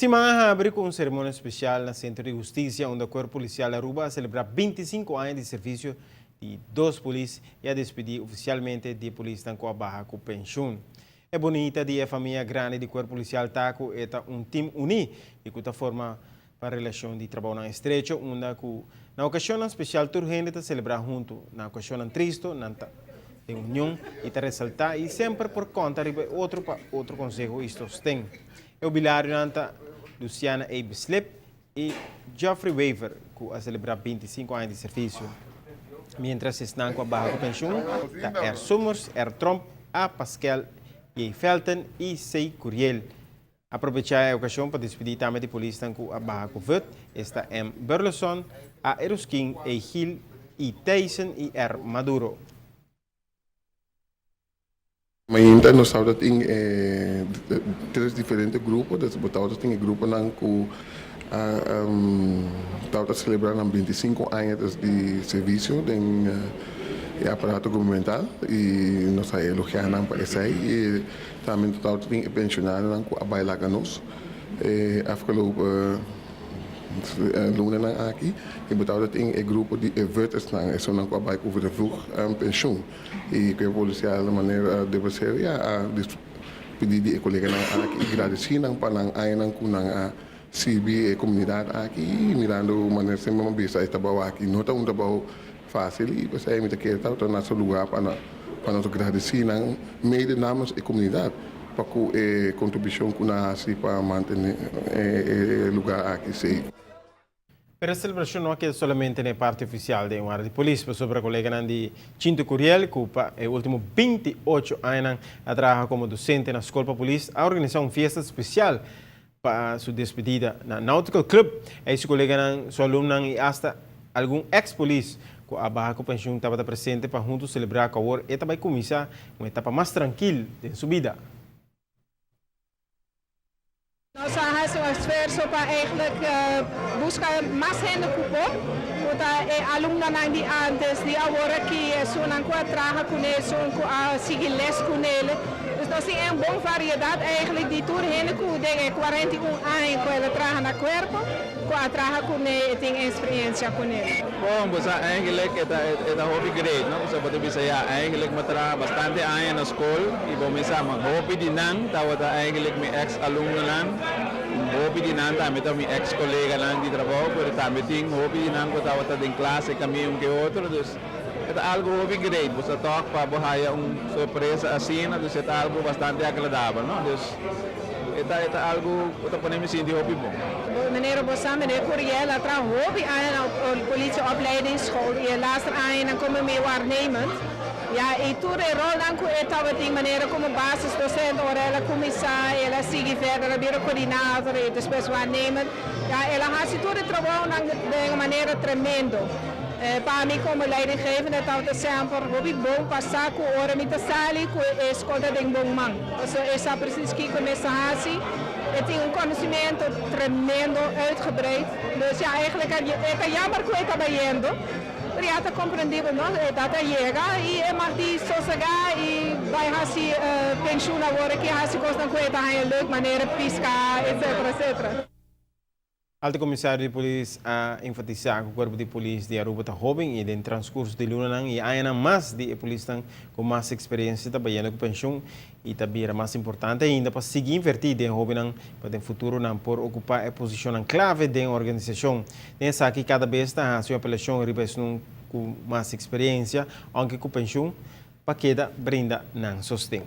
Semana abre com uma cerimônia especial no Centro de Justiça, onde o Corpo Policial Aruba celebra 25 anos de serviço de dois polícias e a despedir oficialmente de polícia com a barra com pensão. É bonita de a família grande do Corpo Policial Taco é um time unido e que forma para a relação de trabalho na estreito, onde na ocasião especial toda a gente celebra junto, na ocasião triste, em união e ressaltar e sempre por conta de outro conselho isto tem. Hubilario nanta Luciana A. Bislip e Geoffrey Weaver, que a celebrar 25 anos de serviço. Mientras estão com a barra de pensão, está Summers, Trump, A. Pascal, E. Felton e C. Curiel. Aproveitar a ocasião para despedir também de polícia com a barra de voto, está M. Burleson, A. Eruskin, E. Hill, E. Tyson e R. Maduro. Ainda nós estamos em três diferentes grupos, nós temos grupo que estamos celebrando 25 anos de serviço em aparato governamental e nós elogiamos para isso e também estamos pensionado que trabalham conosco. Luna aqui e botar tem um grupo de eventos na essa não vai over de pensão e que a polícia de maneira deve ser a pedir de colega aqui agradecer não para aí não com a CB comunidade aqui mirando maneira sempre uma vez está bom aqui não está bom fácil e você me quer estar no nosso lugar para nós agradecer não meio de namas e comunidade para que contribuição com a para manter o lugar aqui safe. Pero a celebração não é somente na parte oficial de uma área de polícia, mas sobre a colega de Cinto Curiel, que é o último 28 anos a trabalhar como docente na escola polícia, a organizar uma festa especial para sua despedida na Nautical Club. Esse colega, sua aluna e hasta algum ex-polícia que a barra com pensão estava presente para juntos celebrar com a hora e também começar uma etapa mais tranquila de sua vida. Nós fazemos um esforço para eigenlijk buscar mais gente cupo, porque alumna de antes de agora que são não trabalham com eles, são seguir les com eles. Então assim é uma boa variedade eigenlijk de tudo gente que tem 41 anos que ela trabalha no corpo, que trabalha com eles, tem experiência com eles. Bom, você eigenlijk é hobby great, não? Você pode dizer eigenlijk me trabalha bastante anos na escola e vou me chamar hobby de não, tá eigenlijk me ex-alumno não. Hobby de não também tem ex-colega não de trabalho, mas também tem hobby de não que está em classe caminho que outro, então é algo hobby great, você toca para borrar uma surpresa assim, então é algo bastante agradável, não? Então é algo que podemos sentir hobby bom. Meneer Bossa, meneer Curiel, dat er hobby aan de politieopleidingsschool. Je laatste aan en komen mee waarnemen. Ja, e tudo é rol dan que estava de maneira como basisdocent, ou ela começar, ela sigue verder, vira coordenador e depois waarnemen. Ja, ela faz todo o trabalho de uma maneira tremenda. Para mim como leidinggevende, estava sempre hobby bom passar com hora met de sali, com a escola de bom man. Dus essa precisa que começa assim. Het is een conhecimento tremendo, uitgebreid. Dus ja, eigenlijk é jammer que está vendo. Maar ja, está compreendível, não? Dat chega e mag die sossegar e vai assim pensão agora que assim gosta de coisa de leuk maneira piscar, etc, etc. Alto Comissário de Polícia a enfatizar que o Corpo de Polícia de Aruba está jovem e, no transcurso de Luna, e ainda mais de polícia com mais experiência trabalhando com pensão e também era mais importante ainda para seguir invertir de jovem para o futuro não por ocupar a posição clave da organização. Nessa aqui cada vez está a sua apelação com mais experiência, aunque com pensão para que brinda não sustém.